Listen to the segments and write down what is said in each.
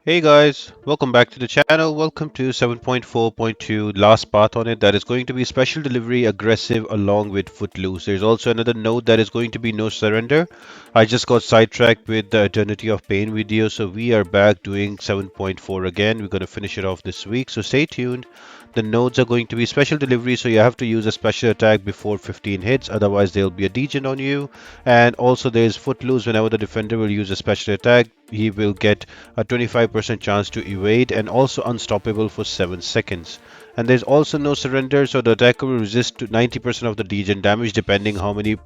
Hey guys, welcome back to the channel. Welcome to 7.4.2 last part on it that is going to be special delivery aggressive along with Footloose. There's also another note that is going to be no surrender. I just got sidetracked with the Eternity of Pain video, so we are back doing 7.4 again. We're going to finish it off this week, so stay tuned. The nodes are going to be special delivery, so you have to use a special attack before 15 hits, otherwise there'll be a degen on you. And also there's Footloose. Whenever the defender will use a special attack, he will get a 25% chance to evade and also unstoppable for 7 seconds. And there's also no surrender, so the attacker will resist to 90% of the degen damage depending how many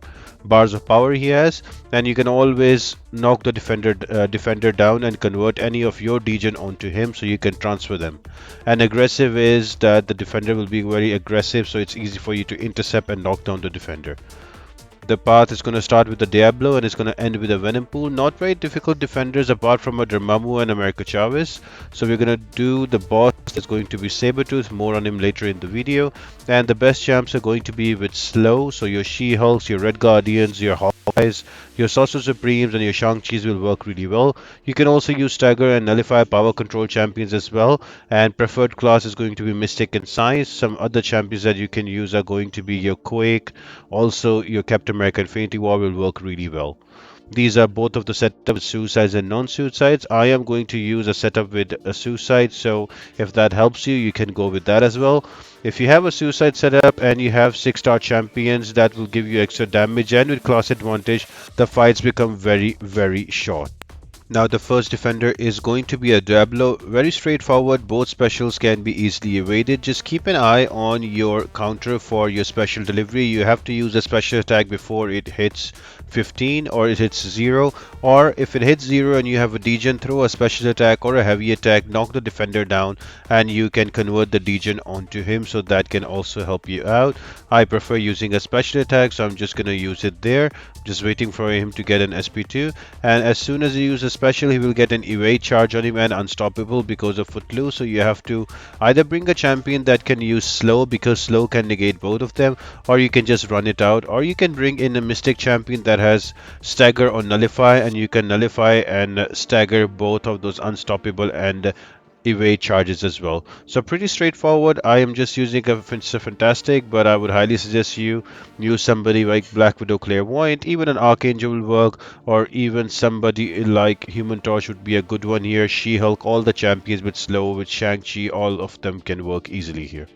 bars of power he has. And you can always knock the defender down and convert any of your degen onto him so you can transfer them. And aggressive is that the defender will be very aggressive, so it's easy for you to intercept and knock down the defender. The path is going to start with the Diablo and it's going to end with a Venompool. Not very difficult defenders apart from a Dormammu and a Chavez. So we're going to do the boss that's going to be Sabretooth. More on him later in the video. And the best champs are going to be with slow. So your She-Hulks, your Red Guardians, your Hawkeyes, your Sorcerer Supremes and your Shang-Chis will work really well. You can also use Stagger and Nullify power control champions as well. And preferred class is going to be Mystic and Science. Some other champions that you can use are going to be your Quake. Also, your Captain America Infinity War will work really well. These are both of the setup with suicides and non-suicides. I am going to use a setup with a suicide, so if that helps you, you can go with that as well. If you have a suicide setup and you have 6-star champions, that will give you extra damage, and with class advantage, the fights become very short. Now the first defender is going to be a Diablo. Very straightforward, both specials can be easily evaded. Just keep an eye on your counter for your special delivery. You have to use a special attack before it hits 15 or it hits 0, or if it hits 0 and you have a degen, throw a special attack or a heavy attack, knock the defender down and you can convert the degen onto him, so that can also help you out. I prefer using a special attack, so I'm just going to use it there. Just waiting for him to get an SP2, and as soon as you use a special, he will get an evade charge on him and unstoppable because of Footloose. So you have to either bring a champion that can use slow, because slow can negate both of them, or you can just run it out, or you can bring in a mystic champion that has stagger or nullify, and you can nullify and stagger both of those unstoppable and evade charges as well. So pretty straightforward. I am just using a fantastic, but I would highly suggest you use somebody like Black Widow Clairvoyant. Even an Archangel will work, or even somebody like Human Torch would be a good one here. She-Hulk, all the champions with slow, with Shang-Chi, all of them can work easily here.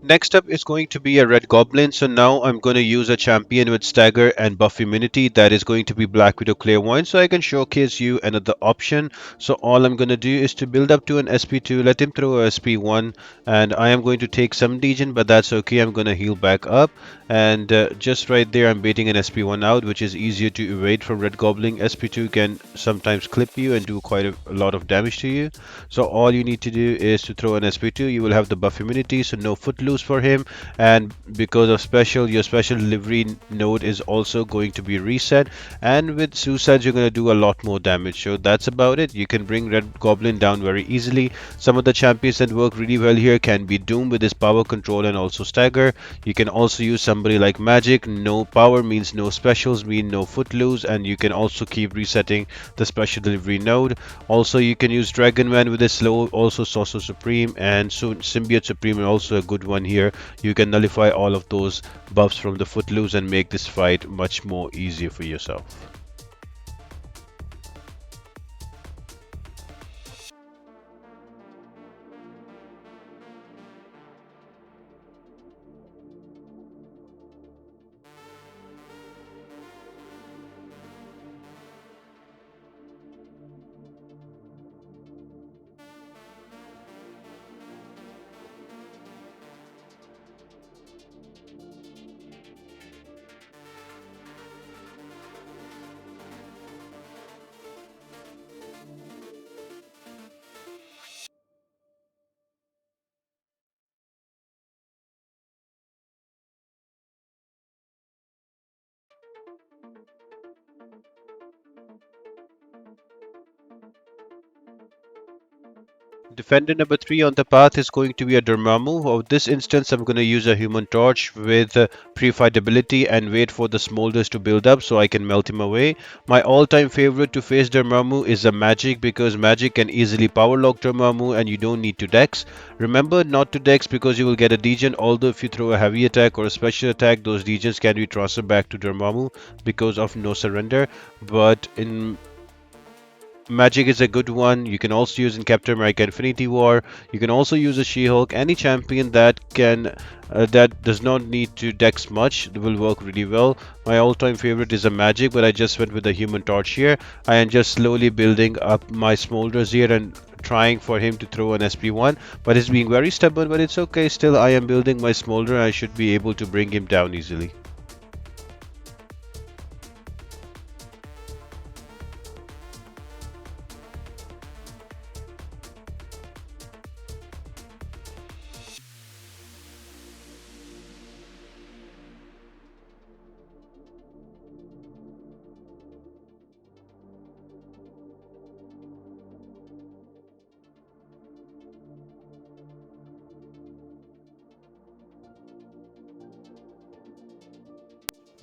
Next up is going to be a red goblin. So now I'm going to use a champion with stagger and buff immunity. That is going to be Black Widow Clairvoyant. So I can showcase you another option. So all I'm going to do is to build up to an SP2, let him throw a SP1, and I am going to take some degen, but that's okay. I'm going to heal back up, and just right there I'm baiting an SP1 out, which is easier to evade from red goblin. SP2 can sometimes clip you and do quite a lot of damage to you. So all you need to do is to throw an SP2. You will have the buff immunity, so no Footloose Footloose for him, and because of special, your special delivery node is also going to be reset, and with suicides you're going to do a lot more damage. So that's about it. You can bring Red Goblin down very easily. Some of the champions that work really well here can be Doom with his power control and also stagger. You can also use somebody like Magic. No power means no specials, mean no Footloose, and you can also keep resetting the special delivery node. Also, you can use Dragon Man with his slow, also Sorcerer Supreme, and so Symbiote Supreme are also a good one here. You can nullify all of those buffs from the Footloose and make this fight much more easier for yourself. Defender number 3 on the path is going to be a Dormammu. Of this instance, I'm going to use a Human Torch with Purified ability and wait for the smolders to build up so I can melt him away. My all-time favorite to face Dormammu is a Magic, because Magic can easily power lock Dormammu and you don't need to Dex. Remember not to Dex because you will get a degen, although if you throw a heavy attack or a special attack, those degens can be transferred back to Dormammu because of no surrender. But in Magic is a good one. You can also use in Captain America Infinity War. You can also use a She-Hulk. Any champion that does not need to dex much will work really well. My all-time favorite is a Magic, but I just went with the Human Torch here. I am just slowly building up my smolders here and trying for him to throw an SP1, but he's being very stubborn, but it's okay. Still, I am building my smolder. I should be able to bring him down easily.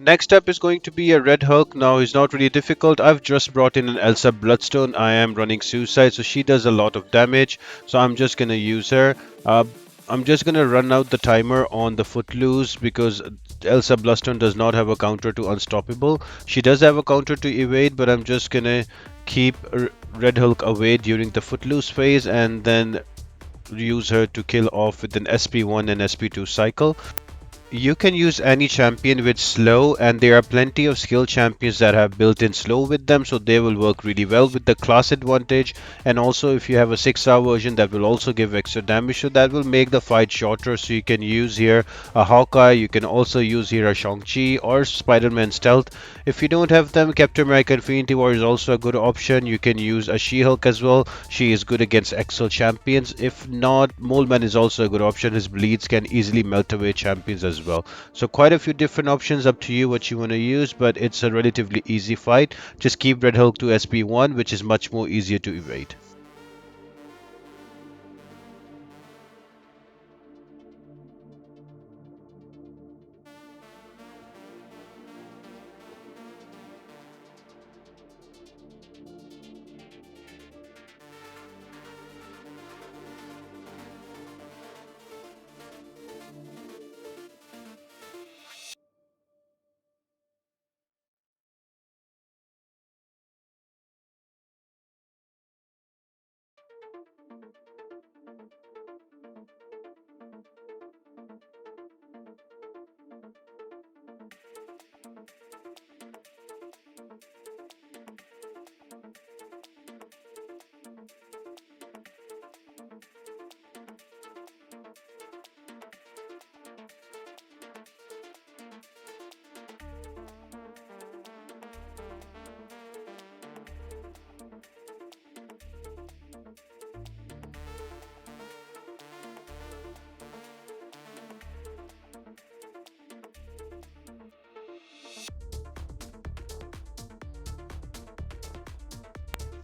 Next up is going to be a Red Hulk. Now he's not really difficult. I've just brought in an Elsa Bloodstone. I am running Suicide, so she does a lot of damage. So I'm just gonna use her. Uh, I'm just gonna run out the timer on the Footloose because Elsa Bloodstone does not have a counter to Unstoppable. She does have a counter to Evade, but I'm just gonna keep Red Hulk away during the Footloose phase and then use her to kill off with an SP1 and SP2 cycle. You can use any champion with slow, and there are plenty of skill champions that have built-in slow with them, so they will work really well with the class advantage. And also, if you have a 6-hour version, that will also give extra damage, so that will make the fight shorter. So you can use here a Hawkeye, you can also use here a Shang-Chi or Spider-Man Stealth. If you don't have them, Captain America Infinity War is also a good option. You can use a She-Hulk as well. She is good against Excel champions. If not, Moleman is also a good option. His bleeds can easily melt away champions as well. So quite a few different options, up to you what you want to use, but it's a relatively easy fight. Just keep Red Hulk to SP1, which is much more easier to evade.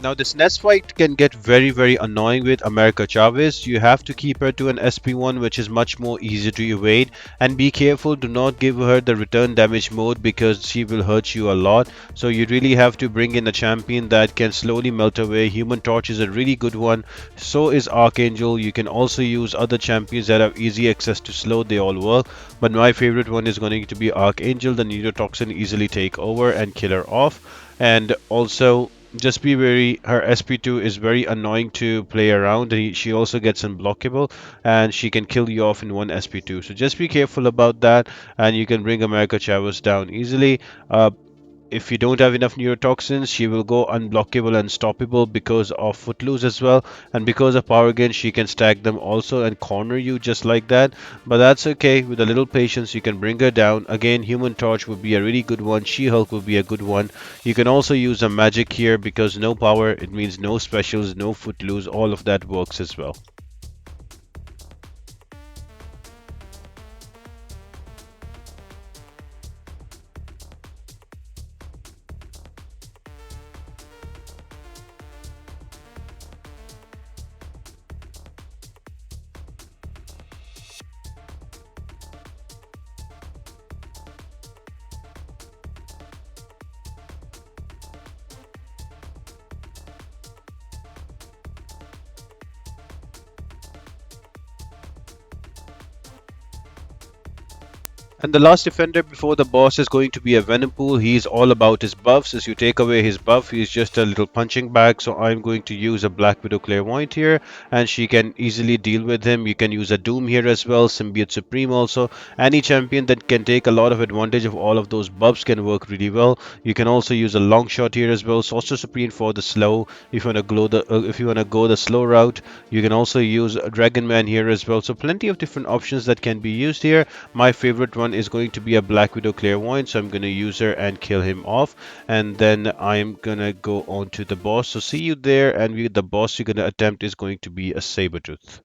Now, this nest fight can get very, very annoying with America Chavez. You have to keep her to an SP1, which is much more easy to evade. And be careful, do not give her the return damage mode because she will hurt you a lot. So, you really have to bring in a champion that can slowly melt away. Human Torch is a really good one. So is Archangel. You can also use other champions that have easy access to slow, they all work. But my favorite one is going to be Archangel. The Neurotoxin easily take over and kill her off. And also, just be wary, her SP2 is very annoying to play around. She also gets unblockable and she can kill you off in one SP2. So just be careful about that and you can bring America Chavez down easily. If you don't have enough neurotoxins, she will go unblockable and stoppable because of Footloose as well. And because of Power Gain, she can stack them also and corner you just like that. But that's okay. With a little patience, you can bring her down. Again, Human Torch would be a really good one. She-Hulk would be a good one. You can also use a magic here because no power, it means no specials, no Footloose. All of that works as well. And the last defender before the boss is going to be a Venompool. He's all about his buffs. As you take away his buff, he's just a little punching bag. So I'm going to use a Black Widow Clairvoyant here, and she can easily deal with him. You can use a Doom here as well, Symbiote Supreme also. Any champion that can take a lot of advantage of all of those buffs can work really well. You can also use a long shot here as well, Sorcerer Supreme for the slow. If you want to go the slow route, you can also use a Dragon Man here as well. So plenty of different options that can be used here. My favorite one is going to be a Black Widow Clairvoyant, so I'm going to use her and kill him off. And then I'm going to go on to the boss. So see you there, and the boss you're going to attempt is going to be a Sabretooth.